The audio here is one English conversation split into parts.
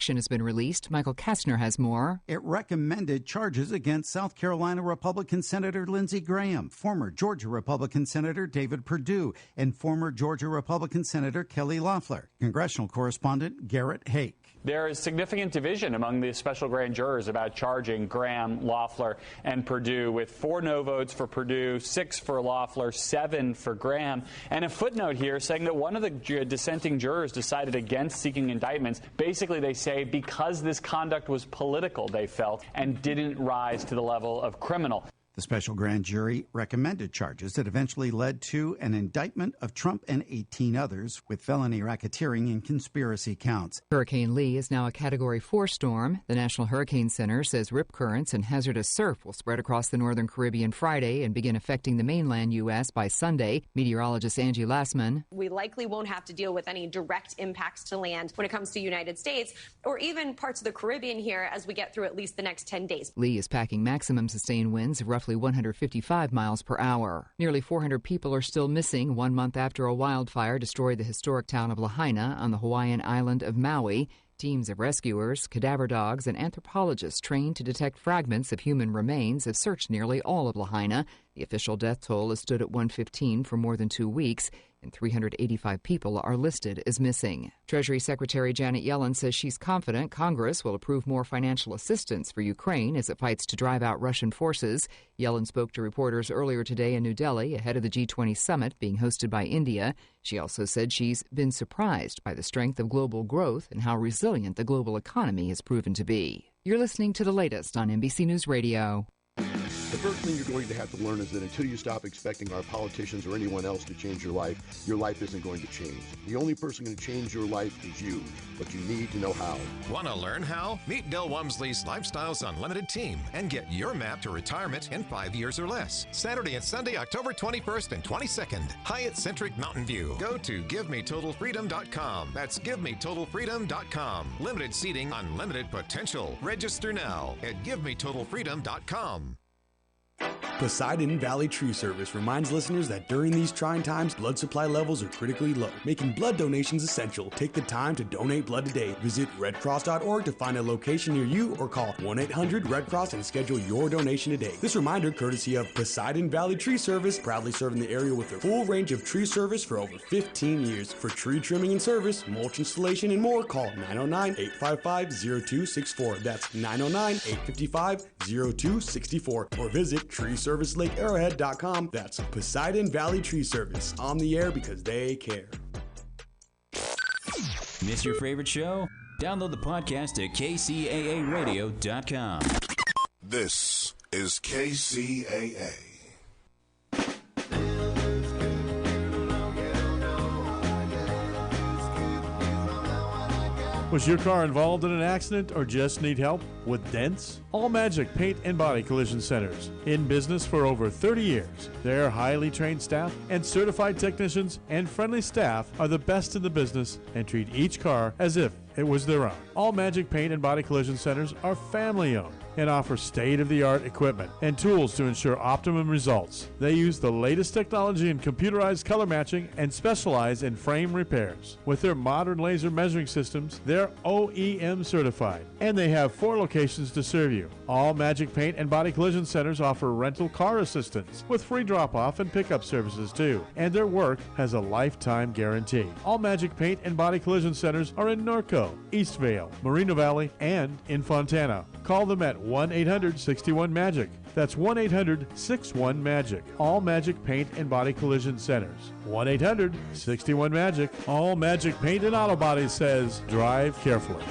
Has been released. Michael Kastner has more. It recommended charges against South Carolina Republican Senator Lindsey Graham, former Georgia Republican Senator David Perdue, and former Georgia Republican Senator Kelly Loeffler. Congressional correspondent Garrett Hake. There is significant division among the special grand jurors about charging Graham, Loeffler, and Perdue, with 4 no votes for Perdue, 6 for Loeffler, 7 for Graham, and a footnote here saying that one of the dissenting jurors decided against seeking indictments. Basically, they say because this conduct was political, they felt, and didn't rise to the level of criminal. The special grand jury recommended charges that eventually led to an indictment of Trump and 18 others with felony racketeering and conspiracy counts. Hurricane Lee is now a Category 4 storm. The National Hurricane Center says rip currents and hazardous surf will spread across the northern Caribbean Friday and begin affecting the mainland U.S. by Sunday. Meteorologist Angie Lassman. We likely won't have to deal with any direct impacts to land when it comes to the United States or even parts of the Caribbean here as we get through at least the next 10 days. Lee is packing maximum sustained winds of roughly 155 miles per hour. Nearly 400 people are still missing 1 month after a wildfire destroyed the historic town of Lahaina on the Hawaiian island of Maui. Teams of rescuers, cadaver dogs, and anthropologists trained to detect fragments of human remains have searched nearly all of Lahaina. The official death toll has stood at 115 for more than 2 weeks, and 385 people are listed as missing. Treasury Secretary Janet Yellen says she's confident Congress will approve more financial assistance for Ukraine as it fights to drive out Russian forces. Yellen spoke to reporters earlier today in New Delhi ahead of the G20 summit being hosted by India. She also said she's been surprised by the strength of global growth and how resilient the global economy has proven to be. You're listening to the latest on NBC News Radio. The first thing you're going to have to learn is that until you stop expecting our politicians or anyone else to change your life isn't going to change. The only person going to change your life is you, but you need to know how. Want to learn how? Meet Del Wamsley's Lifestyles Unlimited team and get your map to retirement in 5 years or less. Saturday and Sunday, October 21st and 22nd, Hyatt Centric Mountain View. Go to GiveMeTotalFreedom.com. That's GiveMeTotalFreedom.com. Limited seating, unlimited potential. Register now at GiveMeTotalFreedom.com. Poseidon Valley Tree Service reminds listeners that during these trying times, blood supply levels are critically low, making blood donations essential. Take the time to donate blood today. Visit redcross.org to find a location near you or call 1-800-RED-CROSS and schedule your donation today. This reminder courtesy of Poseidon Valley Tree Service, proudly serving the area with a full range of tree service for over 15 years. For tree trimming and service, mulch installation, and more, call 909-855-0264. That's 909-855-0264. Or visit TreeServiceLakeArrowhead.com. That's Poseidon Valley Tree Service, on the air because they care. Miss your favorite show? Download the podcast at KCAARadio.com. This is KCAA. Was your car involved in an accident or just need help with dents? All Magic Paint and Body Collision Centers. In business for over 30 years. Their highly trained staff and certified technicians and friendly staff are the best in the business and treat each car as if it was their own. All Magic Paint and Body Collision Centers are family owned and offer state-of-the-art equipment and tools to ensure optimum results. They use the latest technology in computerized color matching and specialize in frame repairs. With their modern laser measuring systems, they're OEM certified, and they have 4 locations to serve you. All Magic Paint and Body Collision Centers offer rental car assistance with free drop-off and pickup services too, and their work has a lifetime guarantee. All Magic Paint and Body Collision Centers are in Norco, Eastvale, Moreno Valley, and in Fontana. Call them at 1-800-61-MAGIC. That's 1-800-61-MAGIC. All Magic Paint and Body Collision Centers. 1-800-61-MAGIC. All Magic Paint and Auto Body says, drive carefully.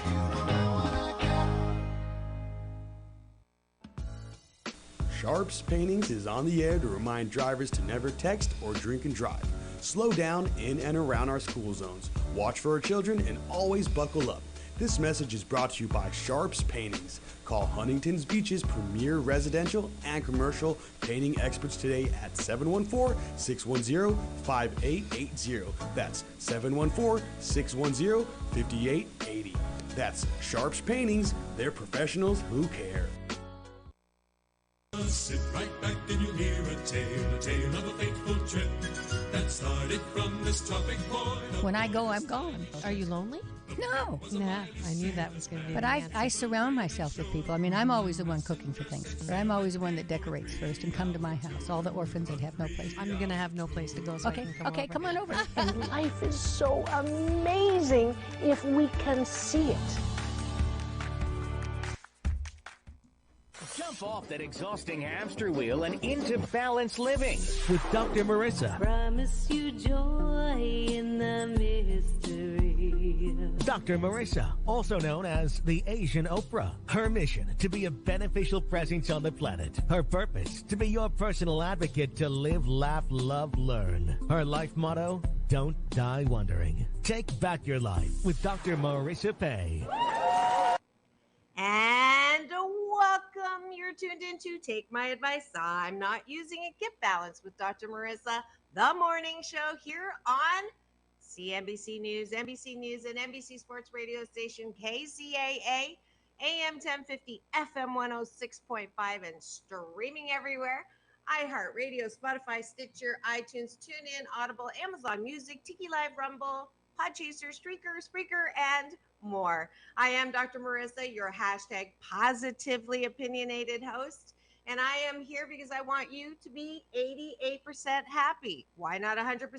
Sharps Paintings is on the air to remind drivers to never text or drink and drive. Slow down in and around our school zones. Watch for our children and always buckle up. This message is brought to you by Sharps Paintings. Call Huntington's Beach's premier residential and commercial painting experts today at 714-610-5880. That's 714-610-5880. That's Sharps Paintings. They're professionals who care. Sit right back and you'll hear a tale of a fateful trip that started from this tropic point. When I go, I'm gone. Are you lonely? No. Nah, I knew that was going to be But I surround myself with people. I mean, I'm always the one cooking for things. But I'm always the one that decorates first and come to my house. All the orphans that have no place. I'm going to have no place to go, so okay, I can come okay, over. come on over. And life is so amazing if we can see it. Jump off that exhausting hamster wheel and into balanced living with Dr. Marissa. Promise you joy in the mystery. Dr. Marissa, also known as the Asian Oprah. Her mission, to be a beneficial presence on the planet. Her purpose, to be your personal advocate to live, laugh, love, learn. Her life motto, don't die wondering. Take back your life with Dr. Marissa Pay. And welcome. You're tuned into Take My Advice. I'm Not Using It. Get Balanced with Dr. Marissa, the morning show here on CNBC News, NBC News, and NBC Sports Radio station KCAA, AM 1050, FM 106.5, and streaming everywhere. iHeartRadio, Spotify, Stitcher, iTunes, TuneIn, Audible, Amazon Music, Tiki Live, Rumble, Podchaser, Spreaker, and more. I am Dr. Marissa, your hashtag positively opinionated host, and I am here because I want you to be 88% happy. Why not 100%?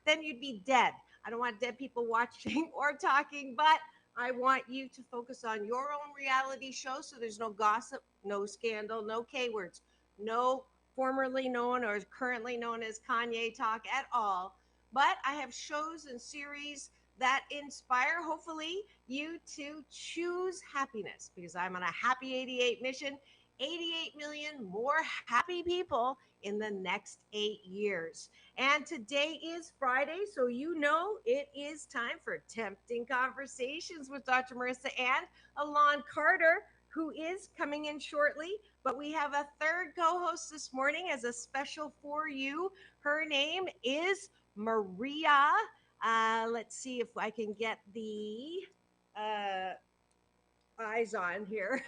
Then you'd be dead. I don't want dead people watching or talking, but I want you to focus on your own reality show so there's no gossip, no scandal, no K words, no formerly known or currently known as Kanye talk at all. But I have shows and series that inspire, hopefully, you to choose happiness, because I'm on a happy 88 mission, 88 million more happy people in the next 8 years. And today is Friday, so you know it is time for Tempting Conversations with Dr. Marissa and Alon Carter, who is coming in shortly. But we have a third co-host this morning as a special for you. Her name is Maria. Let's see if I can get the eyes on here.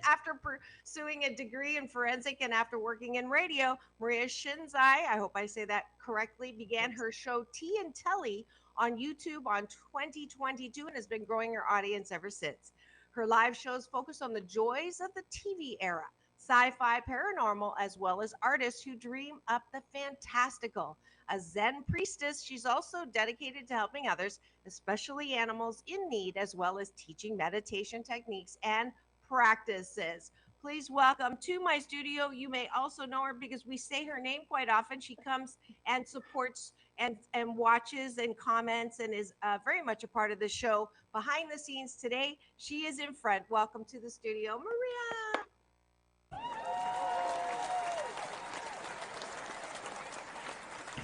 After pursuing a degree in forensic and after working in radio, Maria Shinzai, I hope I say that correctly, began her show Tea and Telly on YouTube on 2022 and has been growing her audience ever since. Her live shows focus on the joys of the TV era, sci-fi, paranormal, as well as artists who dream up the fantastical. A Zen priestess, she's also dedicated to helping others, especially animals in need, as well as teaching meditation techniques and practices. Please welcome to my studio. You may also know her because we say her name quite often. She comes and supports and watches and comments and is very much a part of the show behind the scenes today. She is in front. Welcome to the studio, Maria.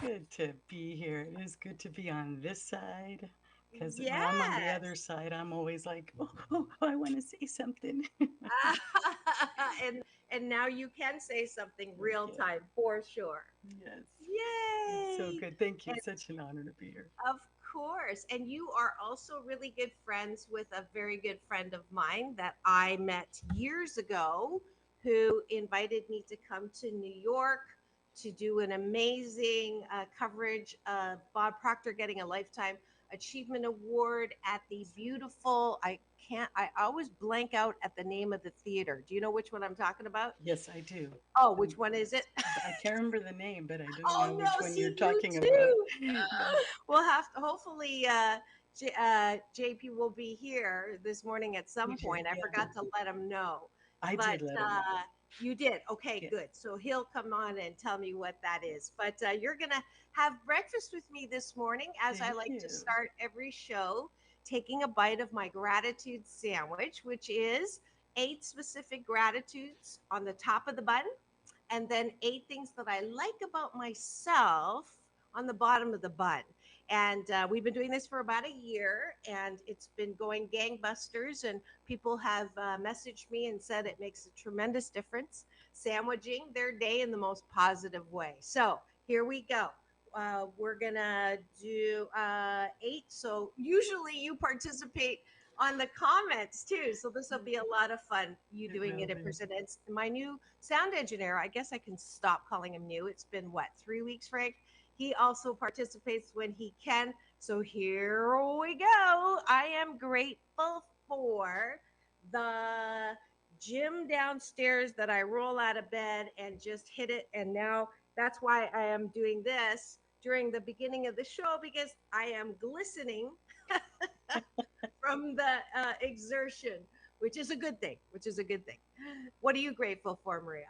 Good to be here. It is good to be on this side, because when I'm on the other side, I'm always like, oh, I want to say something. and now you can say something real time for sure. Yes. Yay! So good. Thank you. Such an honor to be here. Of course. And you are also really good friends with a very good friend of mine that I met years ago, who invited me to come to New York to do an amazing coverage of Bob Proctor getting a Lifetime Achievement Award at the beautiful, I always blank out at the name of the theater. Do you know which one I'm talking about? Yes, I do. Oh, which one is it? I can't remember the name, but I don't know which one you're talking about. We'll have to, hopefully, JP will be here this morning at some point. I forgot to let him know. I did let him know. You did? Okay, good. So he'll come on and tell me what that is. But you're going to have breakfast with me this morning, as I like to start every show, taking a bite of my gratitude sandwich, which is 8 specific gratitudes on the top of the bun, and then 8 things that I like about myself on the bottom of the bun. And we've been doing this for about a year, and it's been going gangbusters, and people have messaged me and said it makes a tremendous difference, sandwiching their day in the most positive way. So here we go. We're going to do 8. So usually you participate on the comments too. So this will be a lot of fun. You doing it in person. It's my new sound engineer. I guess I can stop calling him new. It's been what, 3 weeks, Frank? He also participates when he can. So here we go. I am grateful for the gym downstairs that I roll out of bed and just hit it. And now that's why I am doing this during the beginning of the show, because I am glistening from the exertion, which is a good thing, What are you grateful for, Maria?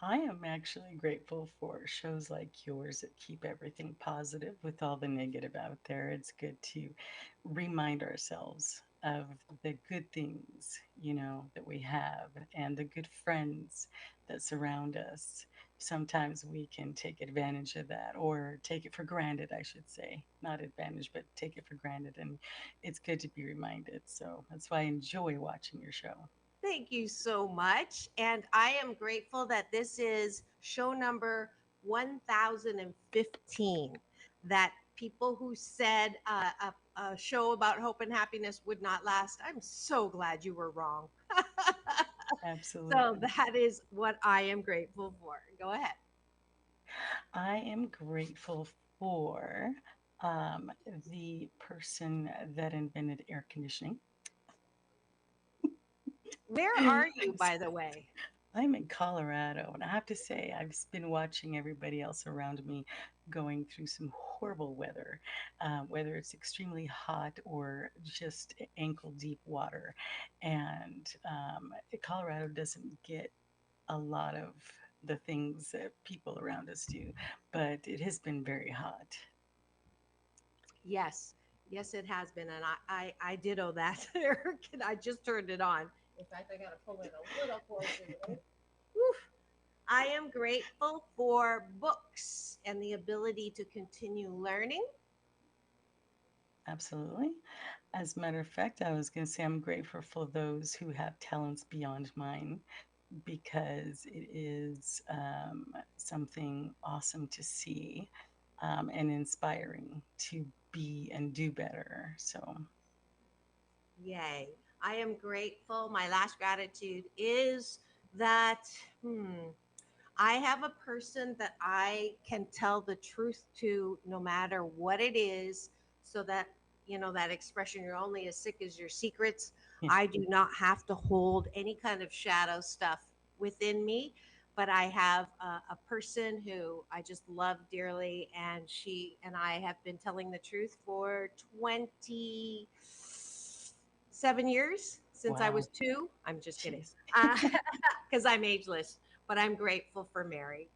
I am actually grateful for shows like yours that keep everything positive with all the negative out there. It's good to remind ourselves of the good things, that we have and the good friends that surround us. Sometimes we can take advantage of that or take it for granted, I should say. Not advantage, but take it for granted. And it's good to be reminded. So that's why I enjoy watching your show. Thank you so much. And I am grateful that this is show number 1015. That people who said a show about hope and happiness would not last, I'm so glad you were wrong. Absolutely. So that is what I am grateful for. Go ahead. I am grateful for the person that invented air conditioning. Where are you, by the way? I'm in Colorado, and I have to say, I've been watching everybody else around me going through some horrible weather, whether it's extremely hot or just ankle deep water. And Colorado doesn't get a lot of the things that people around us do, but it has been very hot. Yes, it has been, and I ditto that. I just turned it on. In fact, I got to pull it a little closer. I am grateful for books and the ability to continue learning. Absolutely. As a matter of fact, I was going to say I'm grateful for those who have talents beyond mine, because it is something awesome to see and inspiring to be and do better. So, Yay. I am grateful. My last gratitude is that I have a person that I can tell the truth to no matter what it is, so that, that expression, you're only as sick as your secrets. I do not have to hold any kind of shadow stuff within me, but I have a person who I just love dearly, and she and I have been telling the truth for 27 years, since I was 2. I'm just kidding, because I'm ageless, but I'm grateful for Mary.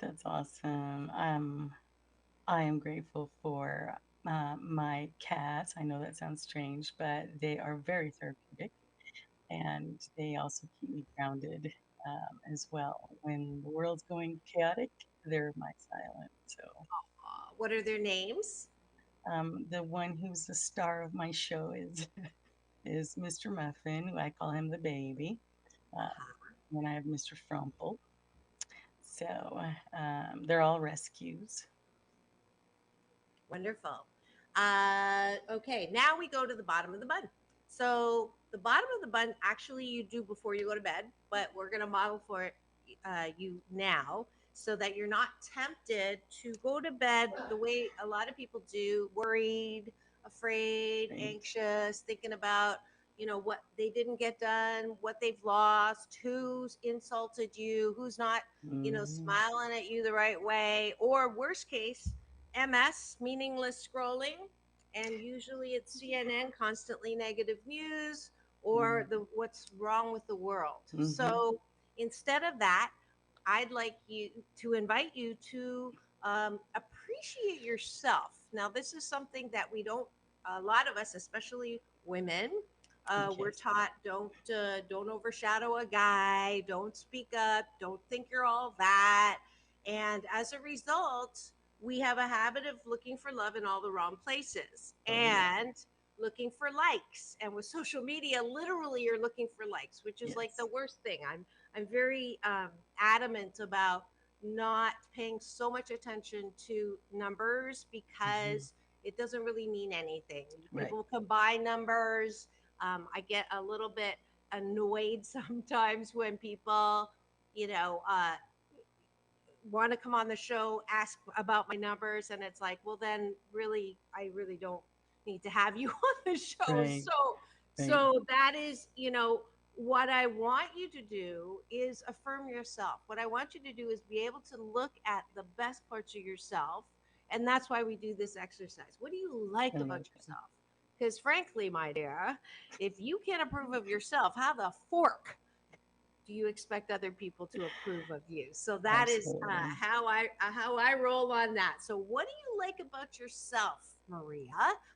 That's awesome. I am grateful for my cats. I know that sounds strange, but they are very therapeutic, and they also keep me grounded as well. When the world's going chaotic, they're my silent. So, what are their names? The one who's the star of my show is Mr. Muffin. I call him the baby. Then I have Mr. Frumple. So they're all rescues. Wonderful. Okay, now we go to the bottom of the bun. So the bottom of the bun, actually, you do before you go to bed, but we're going to model for it, you now, so that you're not tempted to go to bed the way a lot of people do, worried, afraid, anxious, thinking about, what they didn't get done, what they've lost, who's insulted you, who's not, smiling at you the right way, or worst case, MS, meaningless scrolling, and usually it's CNN, constantly negative news, or the what's wrong with the world. So instead of that, I'd like you to invite you to appreciate yourself. Now, this is something that we don't, a lot of us, especially women, we're taught don't overshadow a guy, don't speak up, don't think you're all that, and as a result, we have a habit of looking for love in all the wrong places and looking for likes. And with social media, literally, you're looking for likes, which is like the worst thing. I'm very adamant about not paying so much attention to numbers, because it doesn't really mean anything. People can buy numbers. I get a little bit annoyed sometimes when people, you know, want to come on the show, ask about my numbers, and it's like, well, then really, I really don't need to have you on the show. Right. Right. So that is, what I want you to do is affirm yourself. What I want you to do is be able to look at the best parts of yourself, and that's why we do this exercise. What do you like I about like that. yourself? Because frankly, my dear, if you can't approve of yourself, how the fork do you expect other people to approve of you? So that is Absolutely. how I roll on that. So what do you like about yourself, Maria?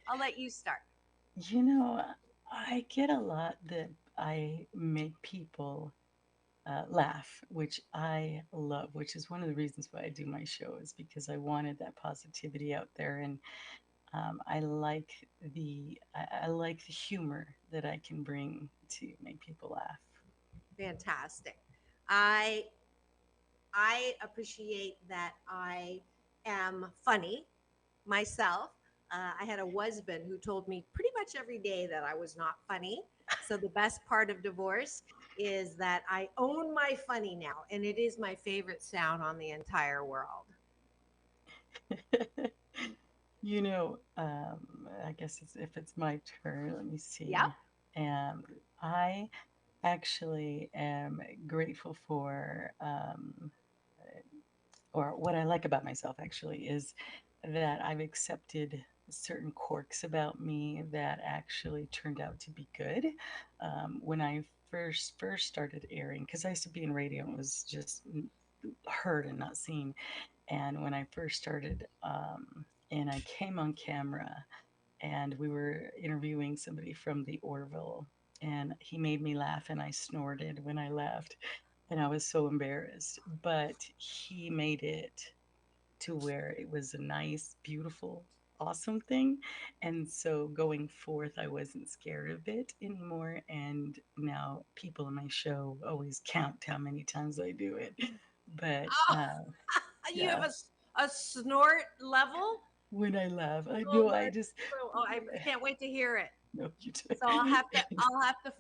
I'll let you start. You know, I get a lot that I make people laugh, which I love, which is one of the reasons why I do my show, is because I wanted that positivity out there, and I like I like the humor that I can bring to make people laugh. Fantastic. I I appreciate that I am funny myself. I had a husband who told me pretty much every day that I was not funny. So the best part of divorce is that I own my funny now, and it is my favorite sound on the entire world. You know, I guess if it's my turn, let me Yep. see. I actually am grateful for, or what I like about myself actually is that I've accepted certain quirks about me that actually turned out to be good. When I first started airing, because I used to be in radio and was just heard and not seen. And when I first started, and I came on camera, and we were interviewing somebody from the Orville, and he made me laugh, and I snorted when I laughed, and I was so embarrassed. But he made it to where it was a nice, beautiful, awesome thing. And so going forth, I wasn't scared of it anymore. And now people in my show always count how many times I do it. But Oh, you have yeah, a snort level. when I laugh, I Oh know my! I just, I can't wait to hear it. no, you do. So I'll have to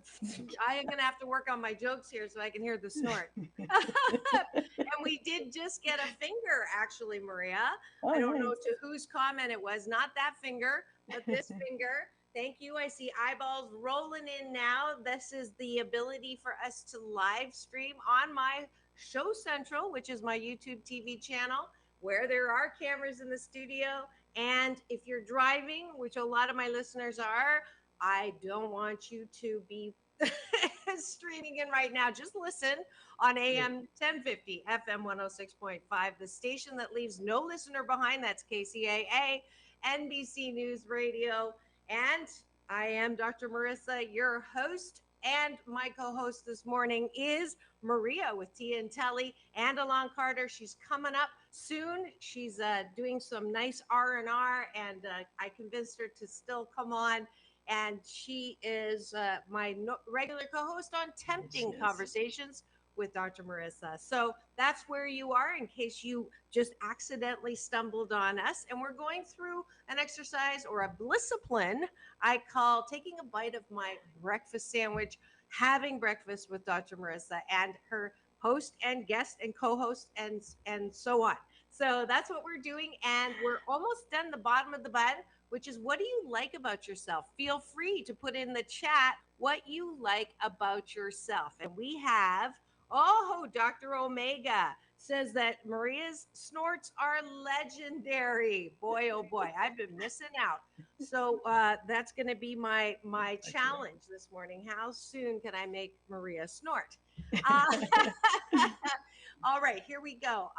I am gonna have to work on my jokes here so I can hear the snort. And we did just get a finger, actually, Maria. Oh, I don't know nice. to whose comment it was, not that finger, but this finger. Thank you. I see eyeballs rolling in now. This is the ability for us to live stream on my Show Central, which is my YouTube TV channel, where there are cameras in the studio. And if you're driving, which a lot of my listeners are, I don't want you to be streaming in right now. Just listen on AM 1050, FM 106.5, the station that leaves no listener behind. That's KCAA, NBC News Radio. And I am Dr. Marissa, your host. And my co-host this morning is Maria with Tia and Telly and Alon Carter. She's coming up soon. She's doing some nice R&R, and I convinced her to still come on. And she is my regular co-host on Tempting Yes. Conversations with Dr. Marissa. So that's where you are in case you just accidentally stumbled on us. And we're going through an exercise or a discipline I call taking a bite of my breakfast sandwich, having breakfast with Dr. Marissa and her host and guest and co-host and so on. So that's what we're doing. And we're almost done the bottom of the bun, which is what do you like about yourself? Feel free to put in the chat what you like about yourself. And we have, oh, Dr. Omega says that Maria's snorts are legendary. Boy, oh boy, I've been missing out. So that's going to be my challenge this morning. How soon can I make Maria snort? All right, here we go.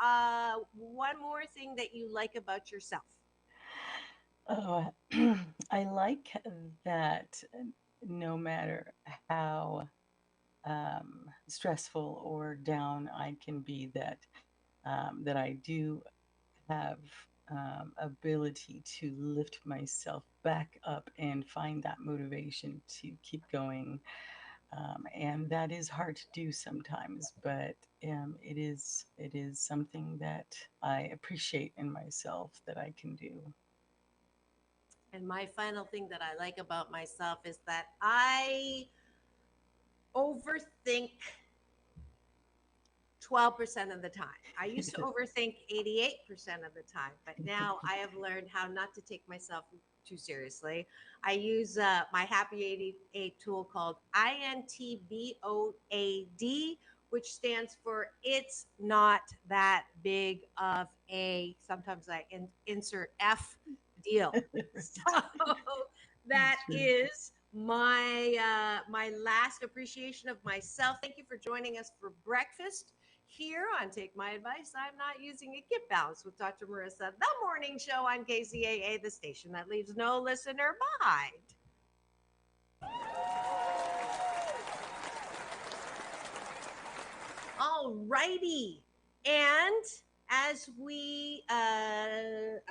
One more thing that you like about yourself. Oh, I like that no matter how stressful or down I can be, that I do have ability to lift myself back up and find that motivation to keep going. And that is hard to do sometimes, but it is something that I appreciate in myself that I can do. And my final thing that I like about myself is that I overthink 12% of the time. I used to overthink 88% of the time, but now I have learned how not to take myself too seriously. I use my Happy 88 tool called INTBOAD, which stands for It's Not That Big of a, sometimes I insert F deal. So that is my last appreciation of myself. Thank you for joining us for breakfast here on Take My Advice. I'm Not Using It. Get Balanced with Dr. Marissa, the morning show on KCAA, the station that leaves no listener behind. All righty. And as we are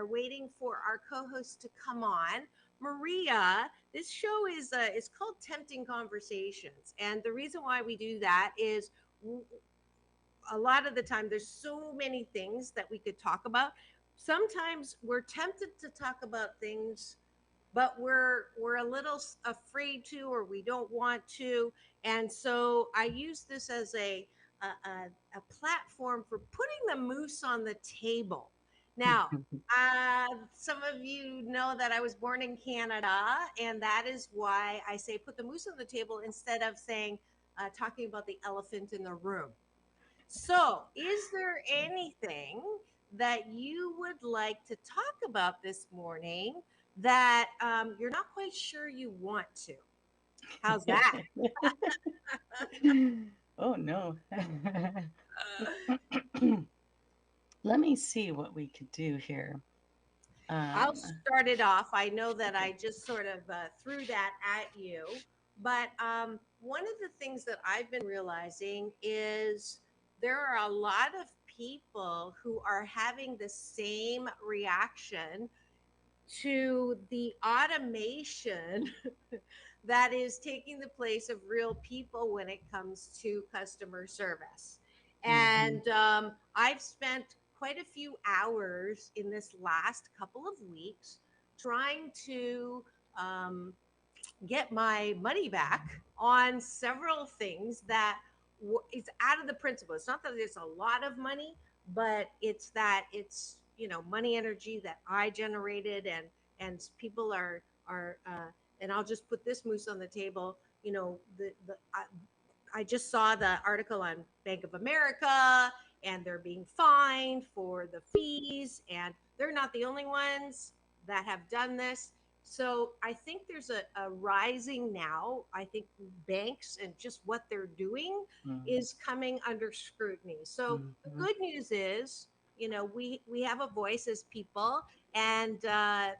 waiting for our co-host to come on, Maria, this show is called Tempting Conversations. And the reason why we do that is a lot of the time there's so many things that we could talk about. Sometimes we're tempted to talk about things, but we're a little afraid to, or we don't want to. And so I use this as a platform for putting the moose on the table. Now, some of you know that I was born in Canada, and that is why I say put the moose on the table instead of saying talking about the elephant in the room. So, is there anything that you would like to talk about this morning that you're not quite sure you want to? How's that? Oh, no. Let me see what we could do here. I'll start it off. I know that I just sort of threw that at you, but one of the things that I've been realizing is there are a lot of people who are having the same reaction to the automation that is taking the place of real people when it comes to customer service. And I've spent quite a few hours in this last couple of weeks trying to get my money back on several things that it's out of the principle. It's not that it's a lot of money, but it's that it's, you know, money energy that I generated, and people are and I'll just put this moose on the table. You know, I just saw the article on Bank of America, and they're being fined for the fees, and they're not the only ones that have done this. So I think there's a rising now. I think banks and just what they're doing is coming under scrutiny. So the good news is, you know, we have a voice as people, and that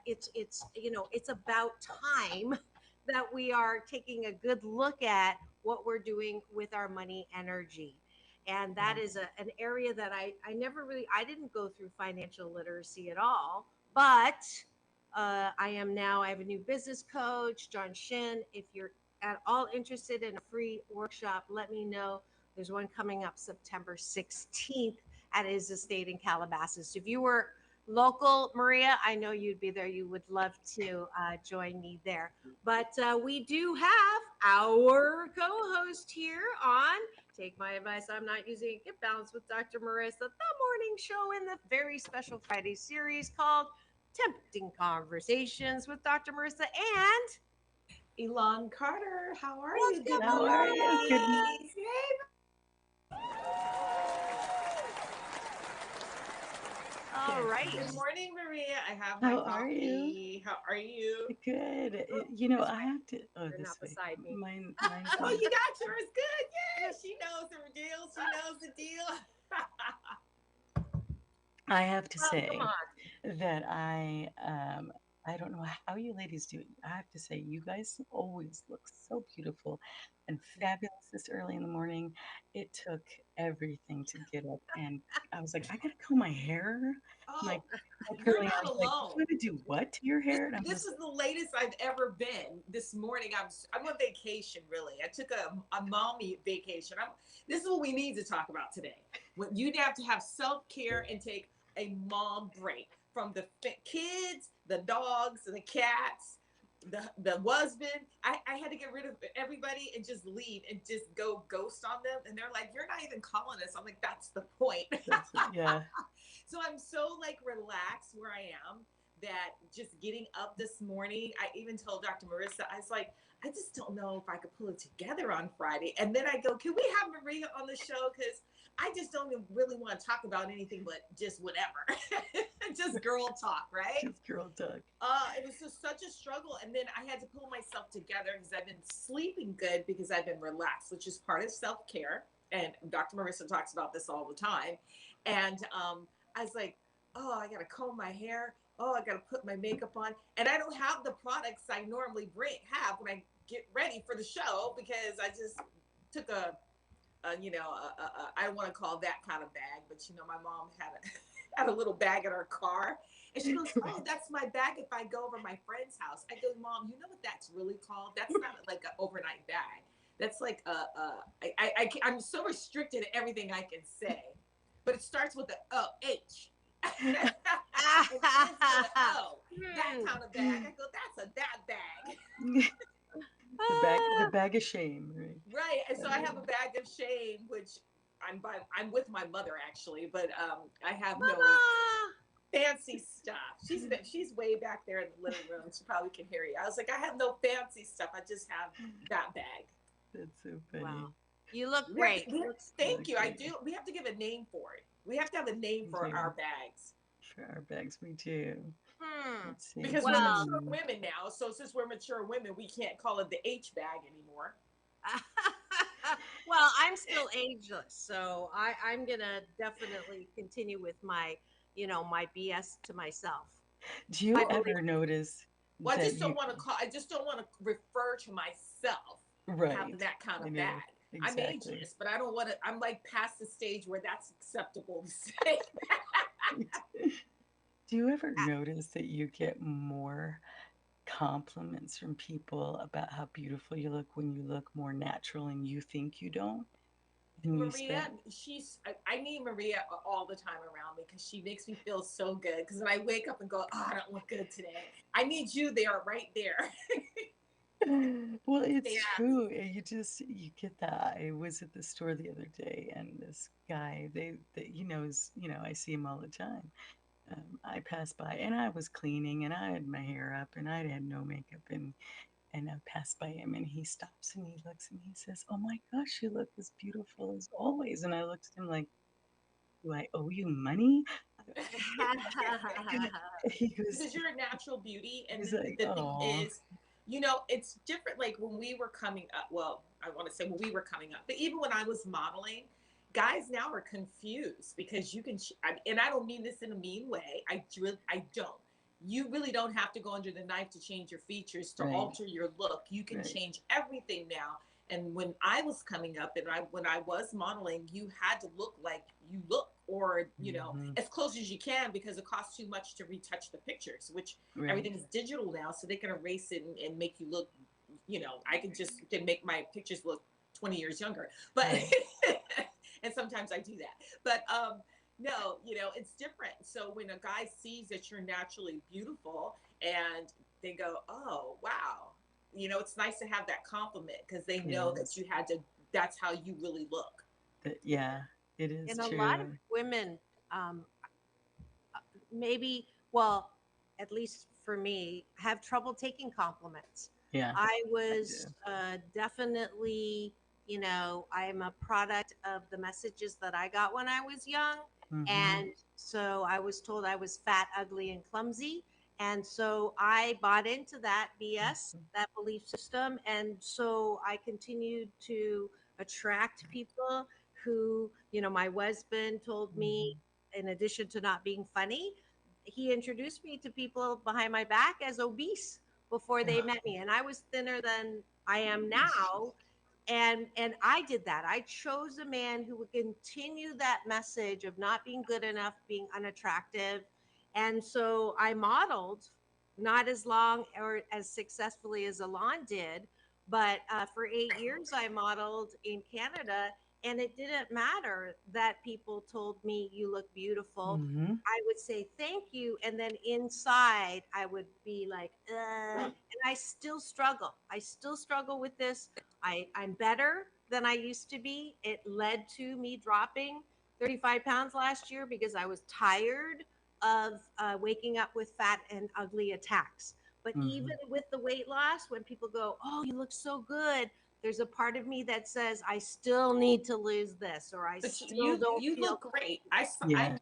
it's you know, it's about time that we are taking a good look at what we're doing with our money energy. And that is an area that I didn't go through financial literacy at all, but I have a new business coach, John Shin. If you're at all interested in a free workshop, let me know. There's one coming up September 16th at his estate in Calabasas. If you were local, Maria, I know you'd be there. You would love to join me there. But we do have our co-host here on Take My Advice, I'm Not Using It. Get Balanced with Dr. Marissa, the morning show in the very special Friday series called Tempting Conversations with Dr. Marissa and Elon Carter. How are you? Good How are you? Good morning. All right. Good morning, Maria. I have How my are coffee. you? How are you? Good. You know, I have to. Oh, They're this not way. beside me. Mine. Oh, you got yours. Good. Yeah, she knows the deal. She knows the deal. I have to say Come on. that I don't know how you ladies do it. I have to say you guys always look so beautiful and fabulous this early in the morning. It took everything to get up, and I was like, I gotta comb my hair. My You're curly. I not was like, alone. you gotta do what to your hair? And I'm This just is the latest I've ever been. This morning, I'm on vacation. Really, I took a mommy vacation. This is what we need to talk about today. When you have to have self-care and take a mom break. from the kids, the dogs, the cats, the husband. I had to get rid of everybody and just leave and just go ghost on them. And they're like, "You're not even calling us." I'm like, "That's the point." Yeah. So I'm so like relaxed where I am that just getting up this morning, I even told Dr. Marissa, I was like, I just don't know if I could pull it together on Friday. And then I go, can we have Maria on the show? Because I just don't really want to talk about anything but just whatever. Just girl talk, right? Just girl talk. It was just such a struggle. And then I had to pull myself together because I've been sleeping good because I've been relaxed, which is part of self-care. And Dr. Marissa talks about this all the time. And I was like, oh, I got to comb my hair. Oh, I got to put my makeup on. And I don't have the products I normally have when I get ready for the show because I just took I don't want to call that kind of bag, but my mom had a little bag in her car. And she goes, oh, that's my bag if I go over my friend's house. I go, Mom, you know what that's really called? That's not like an overnight bag. That's like I'm so restricted in everything I can say. But it starts with the O-H. That kind of bag. I go, that's that bag. The bag of shame, right? Right. And so I have a bag of shame, which I'm with my mother actually, but I have no fancy stuff. She's way back there in the living room. She probably can hear you. I was like, I have no fancy stuff. I just have that bag. That's so funny. Wow. You look great. Thank you. I do. We have to give a name for it. We have to have a name for our bags. For our bags, we do. Let's see. Because we're mature women now. So since we're mature women, we can't call it the H bag anymore. Well, I'm still ageless, so I'm gonna definitely continue with my, my BS to myself. Do you ever notice? Well, I just don't want to refer to myself. Right. Have that kind of bag. Exactly. I'm ageless, but I don't want to. I'm like past the stage where that's acceptable to say. Do you ever notice that you get more compliments from people about how beautiful you look when you look more natural and you think you don't? Maria, I need Maria all the time around me because she makes me feel so good. Because when I wake up and go, oh, I don't look good today, I need you there, right there. Well, it's true. You get that. I was at the store the other day, and this guy, I see him all the time. I passed by, and I was cleaning, and I had my hair up, and I had no makeup, and I passed by him, and he stops, and he looks, and he says, "Oh my gosh, you look as beautiful as always." And I looked at him like, "Do I owe you money?" He goes, because you're a natural beauty, and he's the like, thing "Aw." is, it's different. Like when we were coming up, well, I want to say when we were coming up, but even when I was modeling, guys now are confused because you can, and I don't mean this in a mean way. I don't. You really don't have to go under the knife to change your features to alter your look. You can change everything now. And when I was coming up and when I was modeling, you had to look like you look, or as close as you can, because it costs too much to retouch the pictures, which everything is digital now, so they can erase it and make you look. I can make my pictures look 20 years younger, but and sometimes I do that. But no, it's different. So when a guy sees that you're naturally beautiful and they go, oh, wow. It's nice to have that compliment because they know that that's how you really look. Yeah, it is and true. A lot of women, at least for me, have trouble taking compliments. Yeah. I was definitely, I am a product of the messages that I got when I was young. Mm-hmm. And so I was told I was fat, ugly, and clumsy. And so I bought into that BS, that belief system. And so I continued to attract people who, my husband told me, in addition to not being funny, he introduced me to people behind my back as obese before they met me. And I was thinner than I am now. And I did that. I chose a man who would continue that message of not being good enough, being unattractive. And so I modeled, not as long or as successfully as Alon did, but for 8 years I modeled in Canada. And it didn't matter that people told me you look beautiful. Mhm. I would say thank you. And then inside, I would be like, and I still struggle. I still struggle with this. I'm better than I used to be. It led to me dropping 35 pounds last year because I was tired of waking up with fat and ugly attacks. But even with the weight loss, when people go, "Oh, you look so good," there's a part of me that says I still need to lose this, or I But still don't you feel look great. Yeah.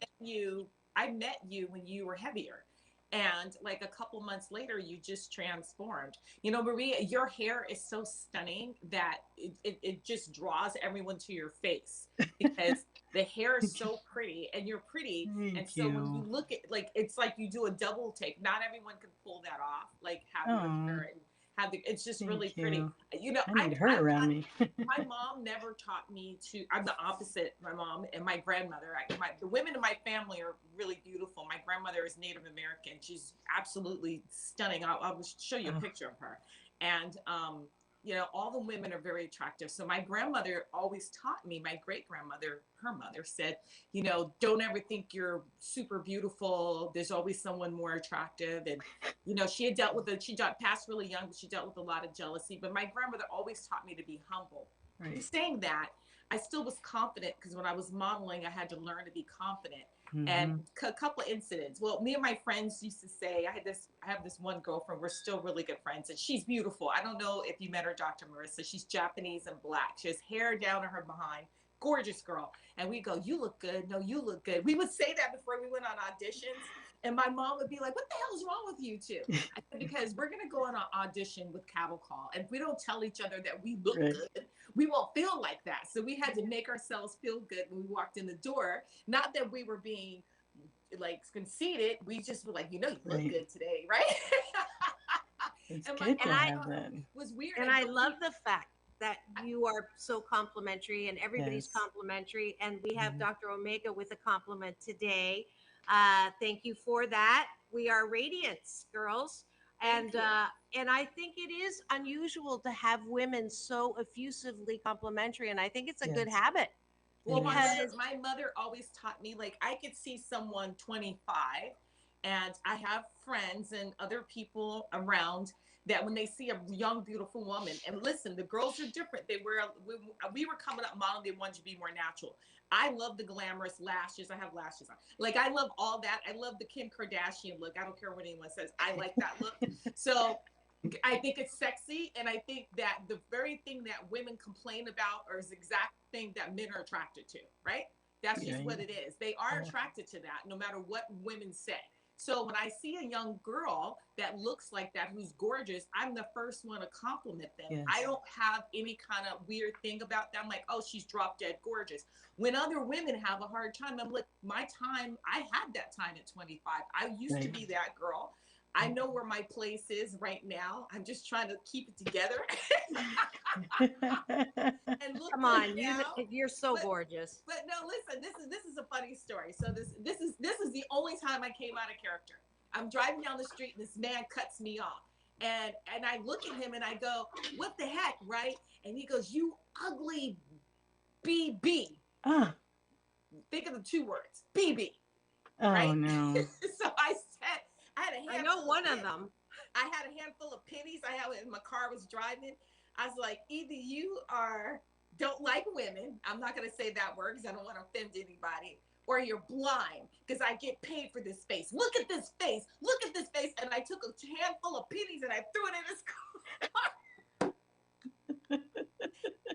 I met you when you were heavier. And like a couple months later, you just transformed. You know, Maria, your hair is so stunning that it just draws everyone to your face because the hair is so pretty and you're pretty. And Thank so when you you. look at, like, it's like you do a double take. Not everyone can pull that off, like have your Oh, hair and have it's just really thank pretty. you. You know, I need her around me. my mom never taught me to. I'm the opposite. My mom and my grandmother. The women in my family are really beautiful. My grandmother is Native American. She's absolutely stunning. I'll show you a picture of her. And you know, all the women are very attractive. So my grandmother always taught me. My great grandmother, her mother, said, you know, don't ever think you're super beautiful. There's always someone more attractive. And you know, she passed really young, but she dealt with a lot of jealousy. But my grandmother always taught me to be humble. Right. Saying that, I still was confident because when I was modeling, I had to learn to be confident. And a couple of incidents. Well, me and my friends used to say, I have this one girlfriend, we're still really good friends, and she's beautiful. I don't know if you met her, Dr. Marissa. She's Japanese and black. She has hair down to her behind. Gorgeous girl. And we go, you look good. No, you look good. We would say that before we went on auditions. And my mom would be like, what the hell is wrong with you two? I said, because we're going to go on an audition with Cattle Call. And if we don't tell each other that we look good, we won't feel like that. So we had to make ourselves feel good when we walked in the door. Not that we were being like conceited. We just were like, you know, you look good today, right? It's and good to my have that. was weird. And I love the fact that you are so complimentary and everybody's Yes. complimentary. And we have Dr. Omega with a compliment today. Thank you for that. We are Radiance girls. And I think it is unusual to have women so effusively complimentary. And I think it's a good habit. Well, Because my mother always taught me, like, I could see someone 25, and I have friends and other people around that when they see a young, beautiful woman, and listen, the girls are different. We were coming up modeling, they wanted to be more natural. I love the glamorous lashes. I have lashes on. Like, I love all that. I love the Kim Kardashian look. I don't care what anyone says. I like that look. So I think it's sexy, and I think that the very thing that women complain about is the exact thing that men are attracted to, right? That's just what it is. They are attracted to that, no matter what women say. So when I see a young girl that looks like that, who's gorgeous, I'm the first one to compliment them. Yes. I don't have any kind of weird thing about them, like, oh, she's drop dead gorgeous. When other women have a hard time, I'm like, my time, I had that time at 25. I used to be that girl. I know where my place is right now. I'm just trying to keep it together. And look, come on, you're so gorgeous. But no, listen, this is a funny story. So this is the only time I came out of character. I'm driving down the street and this man cuts me off. And I look at him and I go, what the heck, right? And he goes, you ugly BB. Think of the two words, BB. Right? Oh, no. So I said, I know one of them. I had a handful of pennies. My car was driving. I was like, either you don't like women. I'm not going to say that word because I don't want to offend anybody. Or you're blind because I get paid for this face. Look at this face. Look at this face. And I took a handful of pennies and I threw it in his car.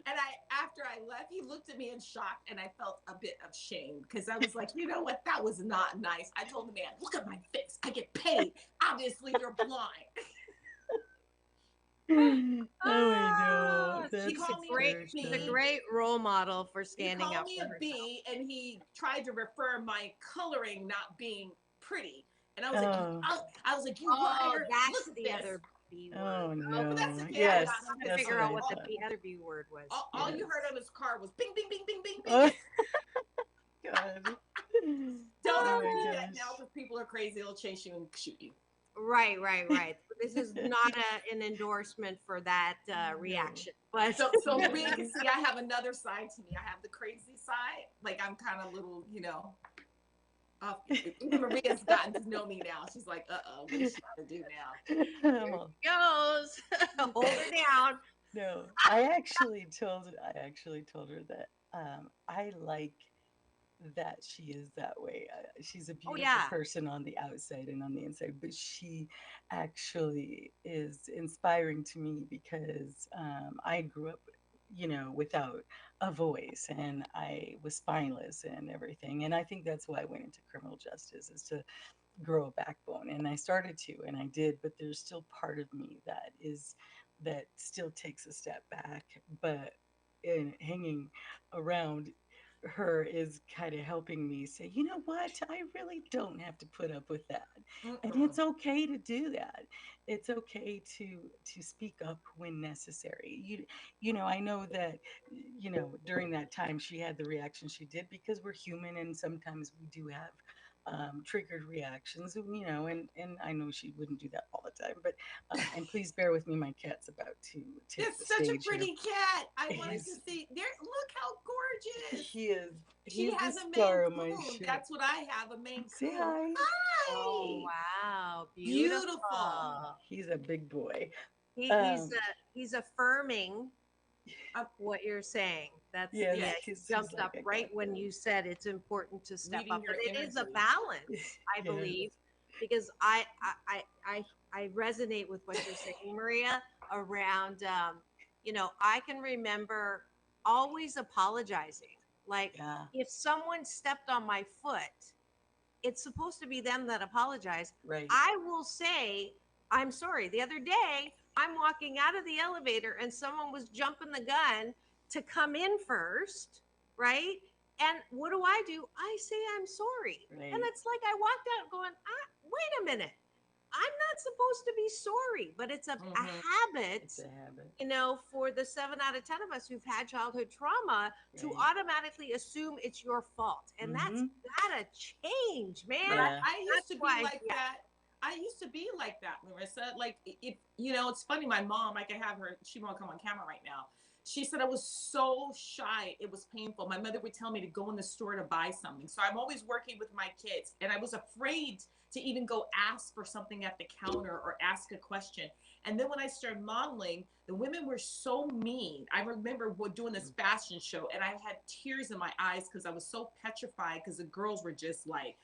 And after I left, he looked at me in shock, and I felt a bit of shame because I was like, you know what? That was not nice. I told the man, look at my face. I get paid. Obviously, you're blind. Oh, no. She's a great role model for standing up. He called me a B, and he tried to refer my coloring not being pretty. And I was like, you liar. That's look the at other B word. Oh, no. But that's okay. Yes. I'm trying to figure out what the other B word was. All you heard on his car was bing, bing, bing, bing, bing, bing. God. Don't ever do that now because people are crazy. They'll chase you and shoot you. Right. This is not an endorsement for that reaction. But so Maria can see I have another side to me. I have the crazy side. Like I'm kind of little, even Maria's gotten to know me now. She's like, what is she gonna do now? Here she goes. Hold her down. No, I actually told her that I like that she is that way. She's a beautiful person on the outside and on the inside, but she actually is inspiring to me because I grew up, without a voice, and I was spineless and everything. And I think that's why I went into criminal justice, is to grow a backbone. And I started to, and I did, but there's still part of me that still takes a step back. But in hanging around her is kind of helping me say, you know what, I really don't have to put up with that. And it's okay to do that. It's okay to speak up when necessary. I know that, during that time she had the reaction she did because we're human, and sometimes we do have triggered reactions, and I know she wouldn't do that all the time, but and please bear with me, my cat's about to take It's the such a stage pretty here. cat. I wanted to see there. Look how gorgeous He is. She He's has the a star Maine of my Coon. show. That's what I have, a Maine Say Coon. hi. Hi. Oh wow, Beautiful. He's a big boy. He's affirming what you're saying. That's yes, he he's jumped like up right when you said it's important to step Reading up. your But it is a energy. balance, I Yes. believe, because I resonate with what you're saying, Maria, around I can remember always apologizing. Like if someone stepped on my foot, it's supposed to be them that apologize. Right. I will say, I'm sorry. The other day, I'm walking out of the elevator and someone was jumping the gun to come in first, right? And what do? I say, I'm sorry. Right. And it's like I walked out going, wait a minute. I'm not supposed to be sorry, but it's a habit. It's a habit. For the 7 out of 10 of us who've had childhood trauma to automatically assume it's your fault. And that's gotta change, man. Yeah. I used to be like that. I used to be like that, Marissa. Like, if it's funny, my mom, I can have her, she won't come on camera right now. She said I was so shy, it was painful. My mother would tell me to go in the store to buy something. So I'm always working with my kids, and I was afraid to even go ask for something at the counter or ask a question. And then when I started modeling, the women were so mean. I remember doing this fashion show, and I had tears in my eyes because I was so petrified because the girls were just like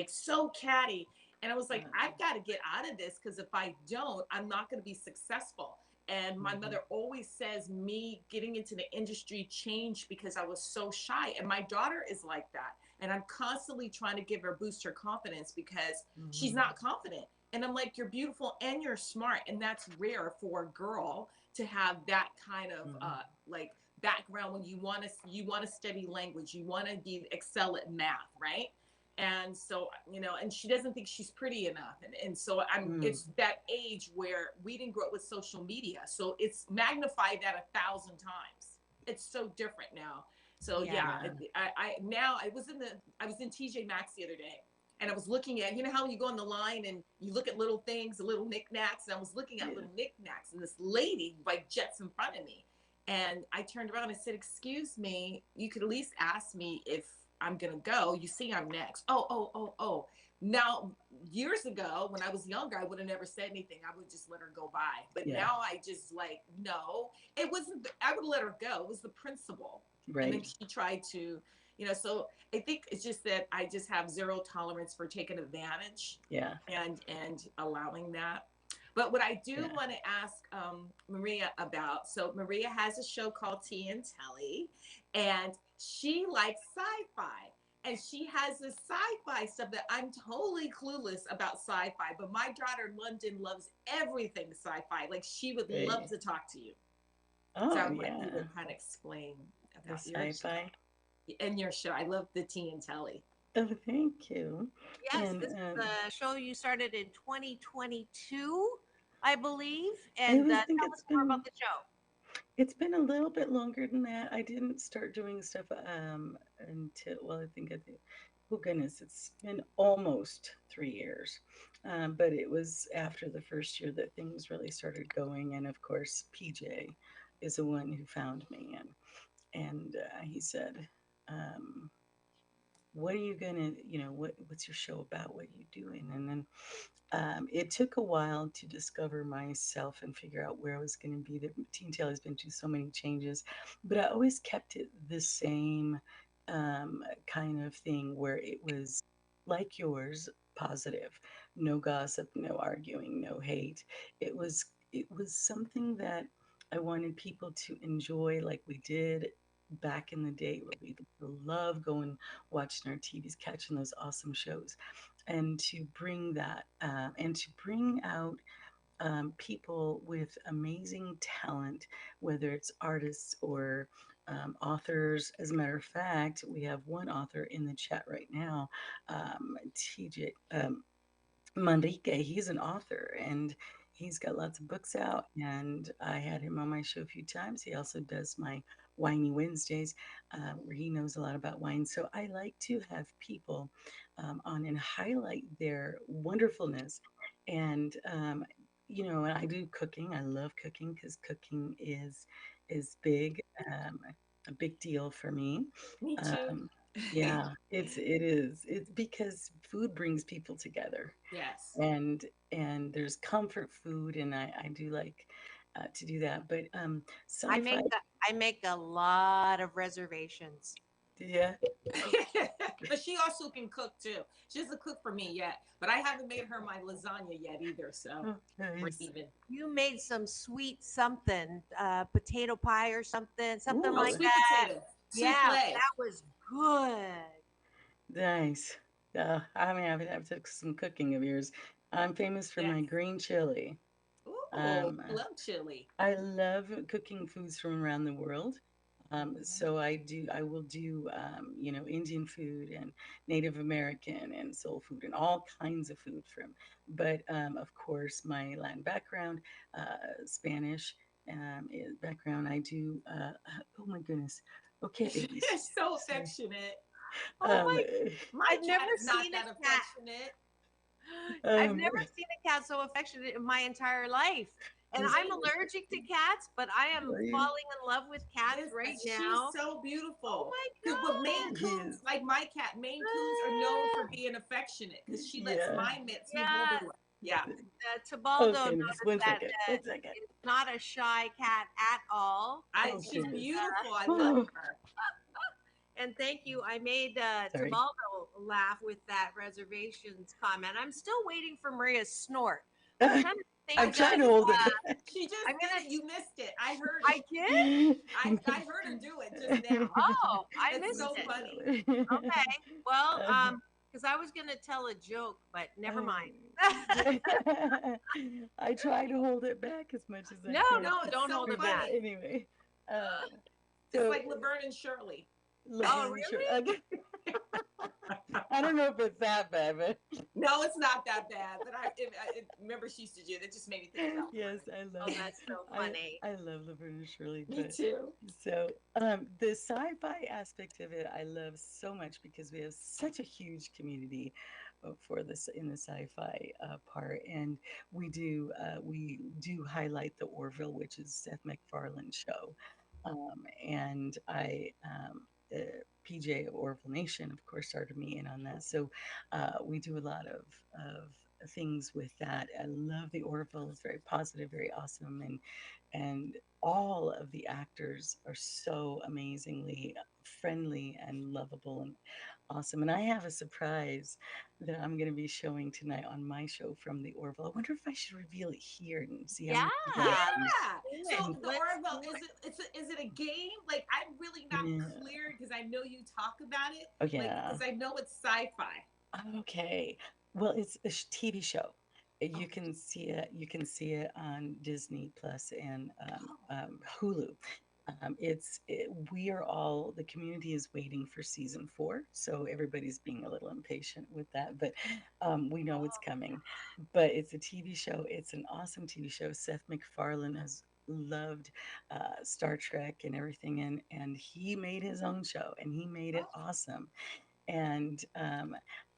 so catty. And I was like, I've got to get out of this, because if I don't, I'm not going to be successful. And my mother always says me getting into the industry changed because I was so shy. And my daughter is like that. And I'm constantly trying to give her, boost her confidence, because she's not confident. And I'm like, you're beautiful and you're smart. And that's rare for a girl to have that kind of background when you want to study language, you want to excel at math, right? And so, and she doesn't think she's pretty enough. And so it's that age where we didn't grow up with social media. So it's magnified that 1,000 times. It's so different now. So I was in TJ Maxx the other day, and I was looking at, how you go on the line and you look at little things, little knickknacks. And I was looking at little knickknacks, and this lady jets in front of me. And I turned around and I said, excuse me, you could at least ask me if I'm going to go. You see, I'm next. Oh. Now, years ago, when I was younger, I would have never said anything. I would just let her go by. But now I just no, it wasn't, I would let her go. It was the principle. Right. And then she tried to, so I think it's just that I just have zero tolerance for taking advantage. Yeah. And allowing that. But what I do want to ask Maria about, so Maria has a show called Tea and Telly, and she likes sci-fi. And she has this sci-fi stuff that I'm totally clueless about sci-fi, but my daughter London loves everything sci-fi. Like, she would love to talk to you. Oh, so I want you to kind of explain about the your sci-fi and your show. I love the Tea and Telly. Oh, thank you. Yes, And, this is a show you started in 2022, I believe. I And was tell think us it's more been about the show. it's been a little bit longer than that. I didn't start doing stuff until I think oh goodness, it's been almost 3 years. But it was after the first year that things really started going. And of course, PJ is the one who found me. And he said, um, what are you gonna, what's your show about? What are you doing? And then it took a while to discover myself and figure out where I was going to be. The Teen Tail has been through so many changes, but I always kept it the same kind of thing where it was like yours, positive, no gossip, no arguing, no hate. It was something that I wanted people to enjoy, like we did back in the day, where we love going watching our TVs, catching those awesome shows, and to bring that and to bring out people with amazing talent, whether it's artists or authors. As a matter of fact, we have one author in the chat right now, TJ. Manrique, he's an author and he's got lots of books out. And I had him on my show a few times. He also does my Winey Wednesdays, where he knows a lot about wine. So I like to have people on and highlight their wonderfulness. And and I do cooking. I love cooking because cooking is big, a big deal for me. Me too. Yeah, it is. It's because food brings people together, Yes. and there's comfort food, and I do like to do that. But I sci-fi, make a lot of reservations. yeah. But she also can cook too. She doesn't cook for me yet, but I haven't made her my lasagna yet either. So we're Nice. even. You made some sweet something, potato pie or something Ooh, like Sweet that. potato Yeah, souffle. that was good. Nice. I mean, I've took some cooking of yours. I'm famous for Yes. my green chili. Ooh, Um, love chili. I love cooking foods from around the world. So I will do, Indian food and Native American and soul food and all kinds of food but of course, my Latin background, Spanish background, I do, oh my goodness. Okay, babies. It's so Sorry. affectionate. Oh Um, My I've never cat's not seen that a cat. affectionate. I've um, never seen a cat so affectionate in my entire life. And this, I'm allergic to cats, but I am are you? falling in love with cats right She's now. so beautiful. Oh my But Maine He Coons, is. like my cat, Maine Coons are known for being affectionate because she lets Yeah. mine mitts me hold Yeah, her. Yeah. Tebaldo Okay, noticed just one that second. 1 second. it's not a shy cat at all. She's Okay. beautiful. I love Oh, her. And thank you. I made sorry. Tebaldo laugh with that reservations comment. I'm still waiting for Maria's snort. I'm trying to think I'm trying to hold it. She just I'm did gonna. it. You missed it. I heard I it. did. I heard her do it just now. Oh, I It's missed so it. funny. Okay. Well, because I was gonna tell a joke, but never mind. I try to hold it back as much as I No, can. no, It's don't so hold it But back. funny. anyway, It's so like Laverne and Shirley. Oh, Laverne Shirley. really? I don't know if it's that bad, but No, it's not that bad. But I remember she used to do that. Just made me think about. yes, I Oh, love. that's so funny. I love Laverne and Shirley. Me too. So the sci-fi aspect of it, I love so much because we have such a huge community for this in the sci-fi part, and we do highlight the Orville, which is Seth MacFarlane's show, and PJ of Orville Nation, of course, started me in on that. So we do a lot of things with that. I love the Orville; it's very positive, very awesome, and all of the actors are so amazingly friendly and lovable and awesome. And I have a surprise that I'm going to be showing tonight on my show from the Orville. I wonder if I should reveal it here and see how Yeah. many people Yeah. So the Let's Orville, do is it a game? Like I'm really not Yeah. clear because I know you talk about it. Oh, Like yeah. because I know it's sci-fi. Okay. Well, it's a TV show. You can see it. You can see it on Disney Plus and Hulu. We are all the community is waiting for season 4, so everybody's being a little impatient with that, but we know it's coming. But it's a TV show. It's an awesome TV show. Seth MacFarlane has loved Star Trek and everything, and he made his own show, and he made it awesome. And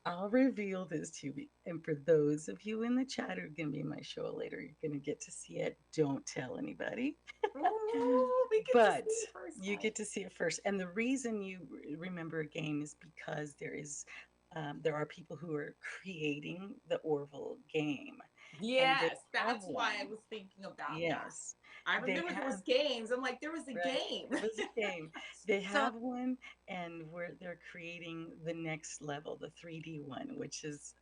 I'll reveal this to you. And for those of you in the chat who are going to be in my show later, you're going to get to see it. Don't tell anybody. Ooh, we get But to see it first. you get to see it first. And the reason you remember a game is because there are people who are creating the Orville game. Yes, that's why I was thinking about Yes. that. I remember there was games. I'm like, there was a game. There was a game. They have one, and they're creating the next level, the 3D one, which is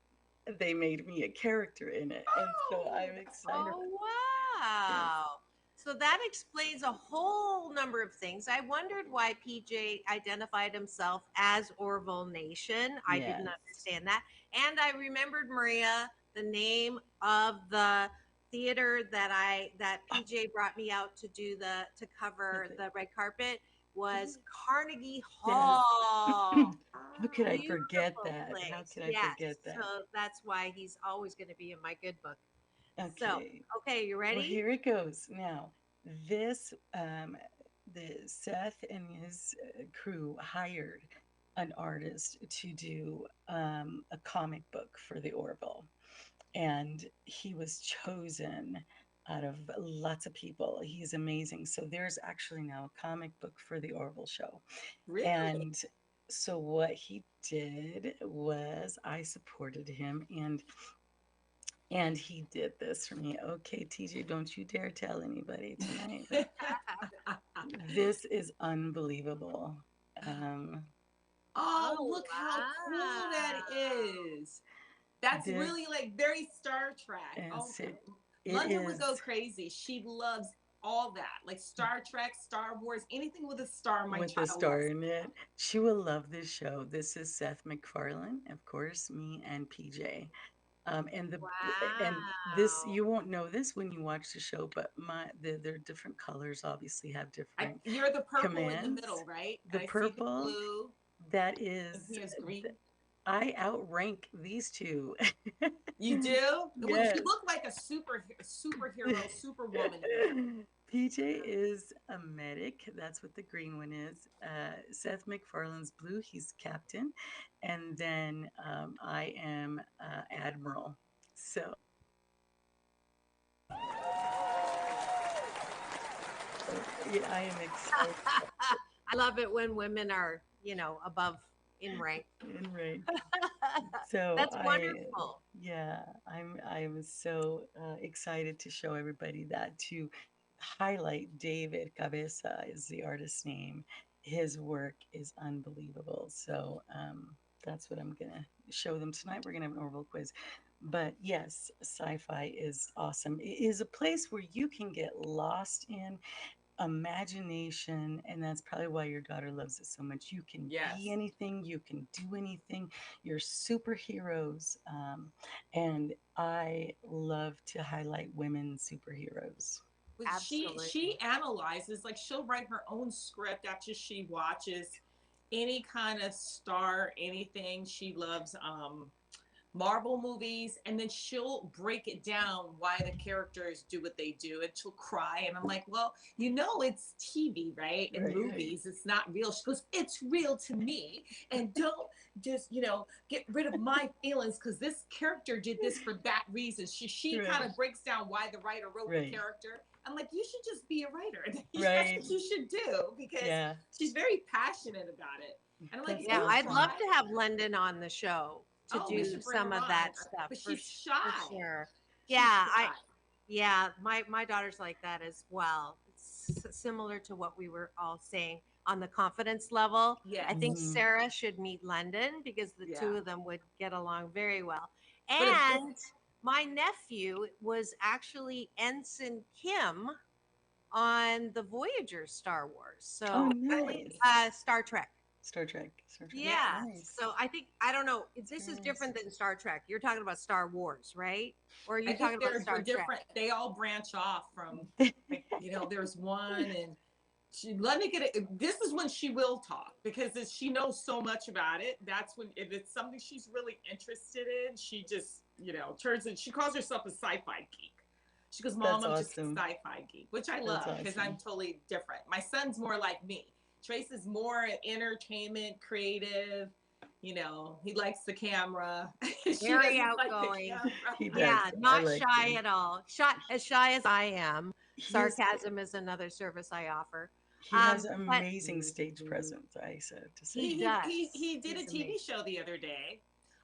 they made me a character in it, and so I'm excited. Oh, wow. So that explains a whole number of things. I wondered why PJ identified himself as Orville Nation. I didn't understand that. And I remembered, Maria, the name of the theater that PJ brought me out to cover the red carpet was Carnegie Hall. How could I forget that? Place. How could I forget that? So that's why he's always going to be in my good book. Okay. So, okay, you ready? Well, here it goes. Now, this, the Seth and his crew hired an artist to do a comic book for the Orville, and he was chosen out of lots of people. He's amazing. So there's actually now a comic book for the Orville show. Really? And so what he did was I supported him, and he did this for me. Okay, TJ, don't you dare tell anybody tonight. This is unbelievable. Look how cool that is. That's really like very Star Trek. London would go crazy. She loves all that, like Star Trek, Star Wars, anything with a star. With a star in it. She will love this show. This is Seth MacFarlane, of course, me and PJ. And this, you won't know this when you watch the show, but their different colors obviously have different you're the purple commands. in the middle, right? The purple, the blue. that is, he has green. I outrank these two. You do? Yes. Well, you look like a superhero, superwoman. PJ is a medic. That's what the green one is. Seth MacFarlane's blue. He's captain. And then I am admiral. So yeah, I am excited. I love it when women are, above in rank. In rank. So that's wonderful. I'm so excited to show everybody that, to highlight David Cabeza is the artist's name. His work is unbelievable. So that's what I'm gonna show them tonight. We're gonna have an Orville quiz. But yes, sci-fi is awesome. It is a place where you can get lost in imagination, and that's probably why your daughter loves it so much. You can be anything, you can do anything. You're superheroes, and I love to highlight women superheroes. She analyzes, like she'll write her own script after she watches any kind of star, anything. She loves Marvel movies, and then she'll break it down why the characters do what they do, and she'll cry, and I'm like, well, it's TV, right? In movies, it's not real. She goes, it's real to me, and don't just get rid of my feelings because this character did this for that reason. She kind of breaks down why the writer wrote the character. I'm like, you should just be a writer. That's what you should do, because she's very passionate about it. And I'm like, I'd love to have London on the show to do some of that stuff. But she's shy. For sure. Yeah, my daughter's like that as well. It's similar to what we were all saying on the confidence level. Yeah, I think Sarah should meet London because the two of them would get along very well. And my nephew was actually Ensign Kim on the Voyager Star Wars. So Star Trek. Yeah. Nice. So I don't know. This is different than Star Trek. You're talking about Star Wars, right? Or are you talking about Star Trek? They all branch off from, there's one, and this is when she will talk, because she knows so much about it. That's when, if it's something she's really interested in, she just, turns in. She calls herself a sci-fi geek. She goes, Mom, I'm just a sci-fi geek, which I love, because I'm totally different. My son's more like me. Trace is more entertainment, creative, You know, he likes the camera. Very outgoing. He does. Yeah, I not like shy him. at all. As shy as I am. He has- Sarcasm is another service I offer. He has But amazing stage presence, I said to say. He does. He did He's a TV amazing. show the other day.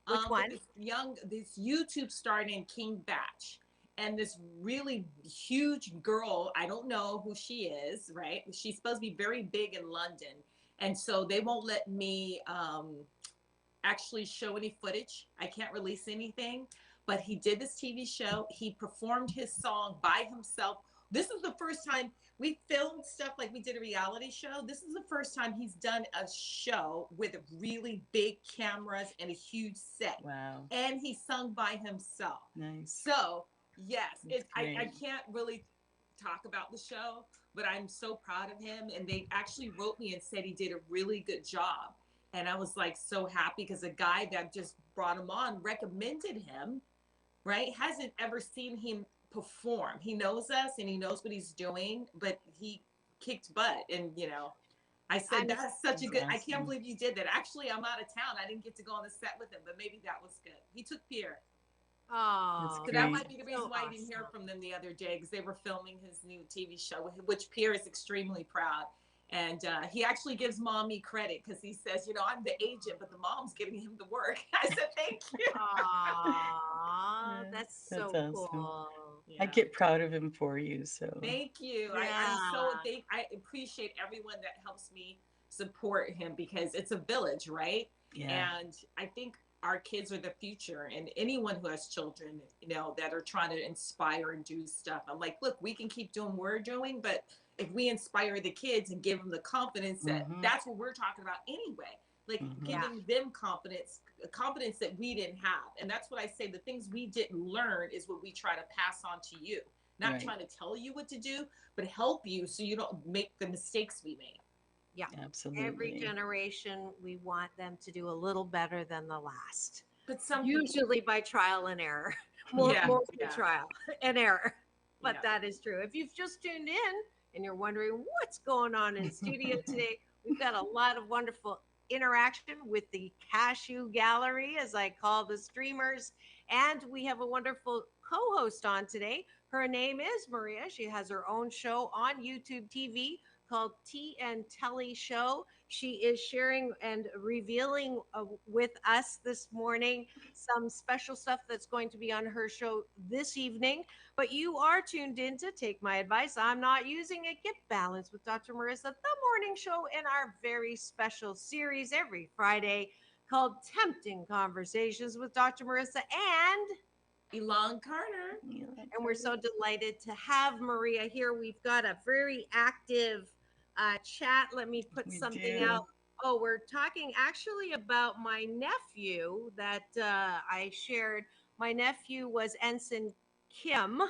Which one? With this YouTube star named King Batch, and this really huge girl. I don't know who she is. Right? She's supposed to be very big in London, and so they won't let me actually show any footage. I can't release anything. But he did this TV show. He performed his song by himself. This is the first time we filmed stuff like we did a reality show. This is the first time he's done a show with really big cameras and a huge set. Wow. And he sung by himself. Nice. So, yes, I great. can't really talk about the show, but I'm so proud of him. And they actually wrote me and said he did a really good job. And I was like so happy because a guy that just brought him on recommended him, right? Hasn't ever seen him perform. He knows us and he knows what he's doing, but he kicked butt. And you know, I said that's such a good. I can't believe you did that. Actually, I'm out of town. I didn't get to go on the set with him, but maybe that was good. He took Pierre. Oh, So that might be the reason why I didn't hear from them the other day, because they were filming his new TV show, which Pierre is extremely proud. And he actually gives mommy credit because he says, you know, I'm the agent, but the mom's giving him the work. I said, thank you. Aww, that's so awesome. cool. I get proud of him for you. So Thank you. I appreciate everyone that helps me support him, because it's a village, right? Yeah. And I think our kids are the future, and anyone who has children, you know, that are trying to inspire and do stuff. I'm like, look, we can keep doing what we're doing, but if we inspire the kids and give them the confidence that that's what we're talking about anyway, like giving them confidence that we didn't have. And that's what I say, the things we didn't learn is what we try to pass on to you, not trying to tell you what to do, but help you so you don't make the mistakes we made. Yeah, absolutely. Every generation, we want them to do a little better than the last. But some usually by trial and error, mostly trial and error. But that is true. If you've just tuned in and you're wondering what's going on in studio today, we've got a lot of wonderful interaction with the Cashew Gallery, as I call the streamers, and we have a wonderful co-host on today. Her name is Maria. She has her own show on YouTube TV called Tea and Telly Show. She is sharing and revealing with us this morning some special stuff that's going to be on her show this evening. But you are tuned in to Take My Advice. I'm Not Using It. Get Balanced with Dr. Marissa, the morning show in our very special series every Friday called Tempting Conversations with Dr. Marissa and Elon Carter. And we're so delighted to have Maria here. We've got a very active chat. Let me put something out. Oh, we're talking actually about my nephew that I shared. My nephew was Ensign Kim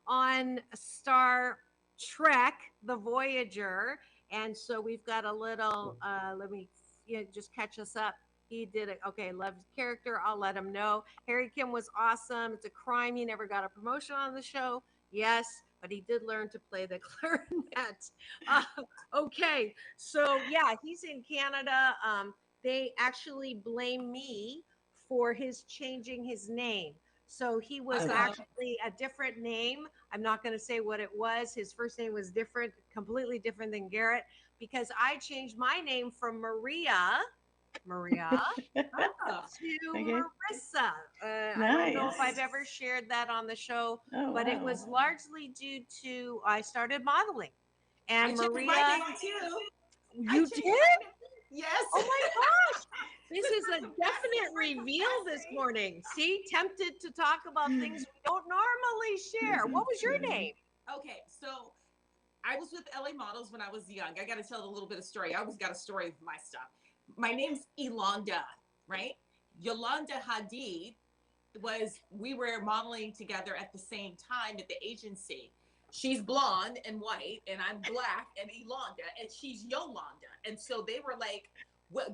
on Star Trek, The Voyager. And so we've got a little, let me just catch us up. He did it. Okay, loves his character. I'll let him know. Harry Kim was awesome. It's a crime he never got a promotion on the show. Yes, but he did learn to play the clarinet. Okay, so yeah, he's in Canada. They actually blame me for his changing his name. So he was actually a different name. I'm not going to say what it was. His first name was different, completely different than Garrett, because I changed my name from Maria to Marissa. I don't know if I've ever shared that on the show, but it was largely due to I started modeling. And I Maria, my name too. You did? Yes. Oh my gosh. This is a definite reveal this morning. See, tempted to talk about things we don't normally share. What was your name? Okay, so I was with LA Models when I was young. I got to tell a little bit of story. I always got a story of my stuff. My name's Elonda, right? Yolanda Hadid we were modeling together at the same time at the agency. She's blonde and white, and I'm black and Elonda, and she's Yolanda. And so they were like,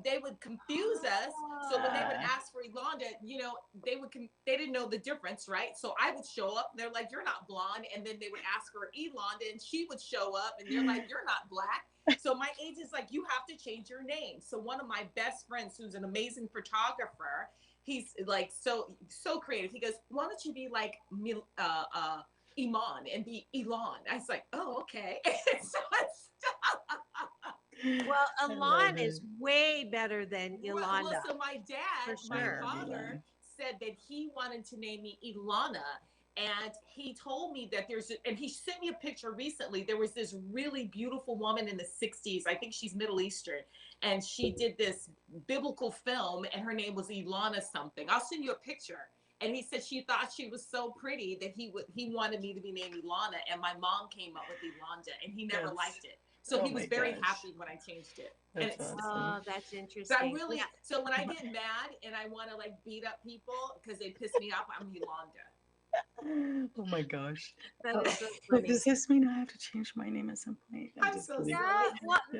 they would confuse us. So when they would ask for Elonda, you know, they didn't know the difference, right? So I would show up, and they're like, "You're not blonde," and then they would ask for Elonda, and she would show up, and they're like, "You're not black." So my agent's like, you have to change your name. So one of my best friends, who's an amazing photographer, he's like so creative. He goes, why don't you be like Iman and be Elon? I was like, oh, okay. So Well, Alon is way better than Yolanda. Well, so my dad, For my sure. father, said that he wanted to name me Ilana. And he told me that and he sent me a picture recently. There was this really beautiful woman in the 60s. I think she's Middle Eastern. And she did this biblical film, and her name was Ilana something. I'll send you a picture. And he said she thought she was so pretty that he wanted me to be named Ilana. And my mom came up with Yolanda, and he never liked it. So he was very happy when I changed it. That's awesome. Oh, that's interesting. So I really, so when I get mad and I want to like beat up people because they piss me off, I'm Yolanda. Oh my gosh. That is so Well, funny. does this mean I have to change my name at some point? I'm so sorry.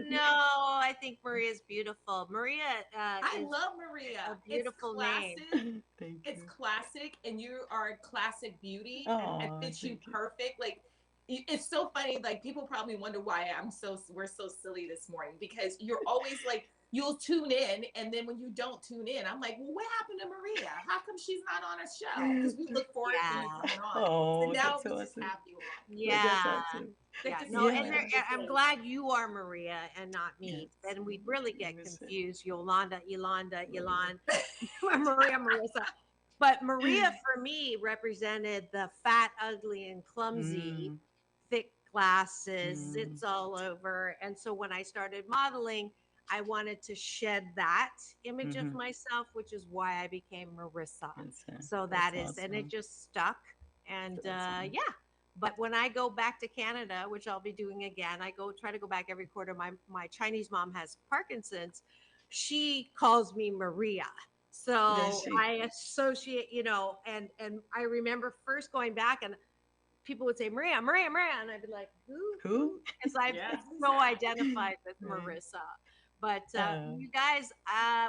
No, I think Maria's beautiful. Maria I is love Maria. A beautiful name. Thank it's you. classic, and you are a classic beauty. Oh, and it fits you perfect. Like, it's so funny. Like, people probably wonder why we're so silly this morning, because you're always like, you'll tune in, and then when you don't tune in, I'm like, well, what happened to Maria? How come she's not on a show? Because we look forward to you coming on. Oh, so now that's we awesome. just have you on. Yeah. Awesome. Yeah. No, and I'm glad you are Maria and not me. Yes. And we'd really get confused. Yolanda, Yolanda, Maria, Marissa. But Maria for me represented the fat, ugly, and clumsy, thick glasses, sits all over. And so when I started modeling, I wanted to shed that image of myself, which is why I became Marissa. So that is, and it just stuck. And yeah. But when I go back to Canada, which I'll be doing again, I try to go back every quarter. My Chinese mom has Parkinson's. She calls me Maria. So I associate, and I remember first going back and people would say, Maria, Maria, Maria. And I'd be like, who? Because I've so identified with Marissa. But you guys,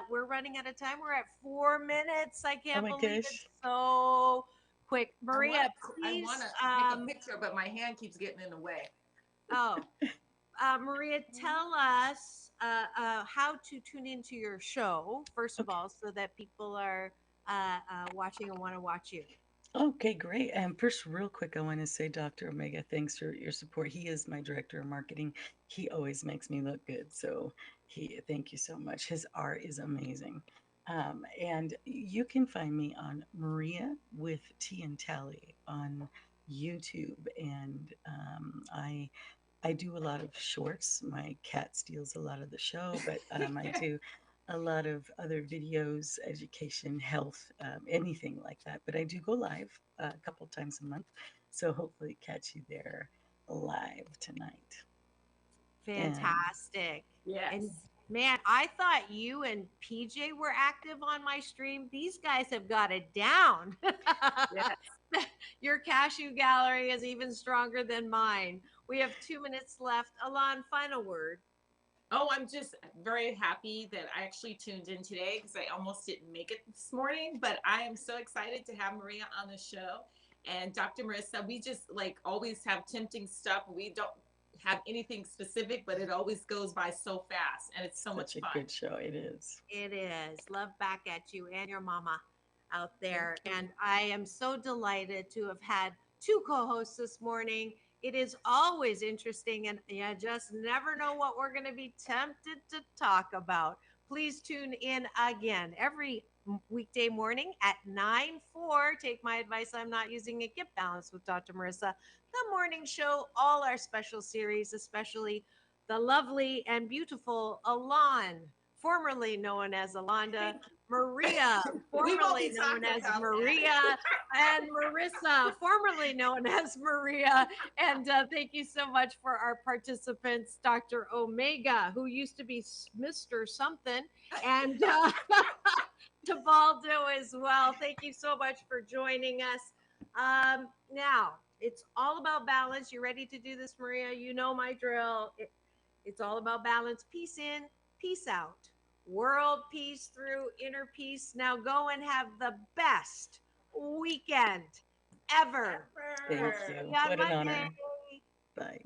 we're running out of time. We're at 4 minutes. I can't believe it's so quick. Maria, please. I want to take a picture, but my hand keeps getting in the way. Oh, Maria, tell us how to tune into your show, first of all, so that people are watching and want to watch you. Okay, great. And first, real quick, I want to say, Dr. Omega, thanks for your support. He is my director of marketing. He always makes me look good. So thank you so much. His art is amazing. And you can find me on Maria with T and Tally on YouTube. And I do a lot of shorts. My cat steals a lot of the show, but I do a lot of other videos, education, health, anything like that. But I do go live a couple times a month. So hopefully catch you there live tonight. Fantastic. Yes. And man, I thought you and PJ were active on my stream. These guys have got it down. Yes. Your cashew gallery is even stronger than mine. We have 2 minutes left. Alon, final word. Oh, I'm just very happy that I actually tuned in today because I almost didn't make it this morning, but I am so excited to have Maria on the show. And Dr. Marissa, we just like always have tempting stuff. We don't have anything specific, but it always goes by so fast, and it's so much fun. Such a good show. It is. It is. Love back at you and your mama out there. And I am so delighted to have had 2 co-hosts this morning. It is always interesting, and you just never know what we're going to be tempted to talk about. Please tune in again every weekday morning at 9/4. Take my advice. I'm not using it. Get Balanced with Dr. Marissa. The morning show, all our special series, especially the lovely and beautiful Alon, formerly known as Alonda, Maria, formerly known as Maria, and Marissa, formerly known as Maria. And thank you so much for our participants, Dr. Omega, who used to be Mr. Something, and Tabaldo as well. Thank you so much for joining us. Now, it's all about balance. You ready to do this, Maria? You know my drill. It's all about balance. Peace in, peace out. World peace through inner peace. Now go and have the best weekend ever. Thank you. What an honor. Bye.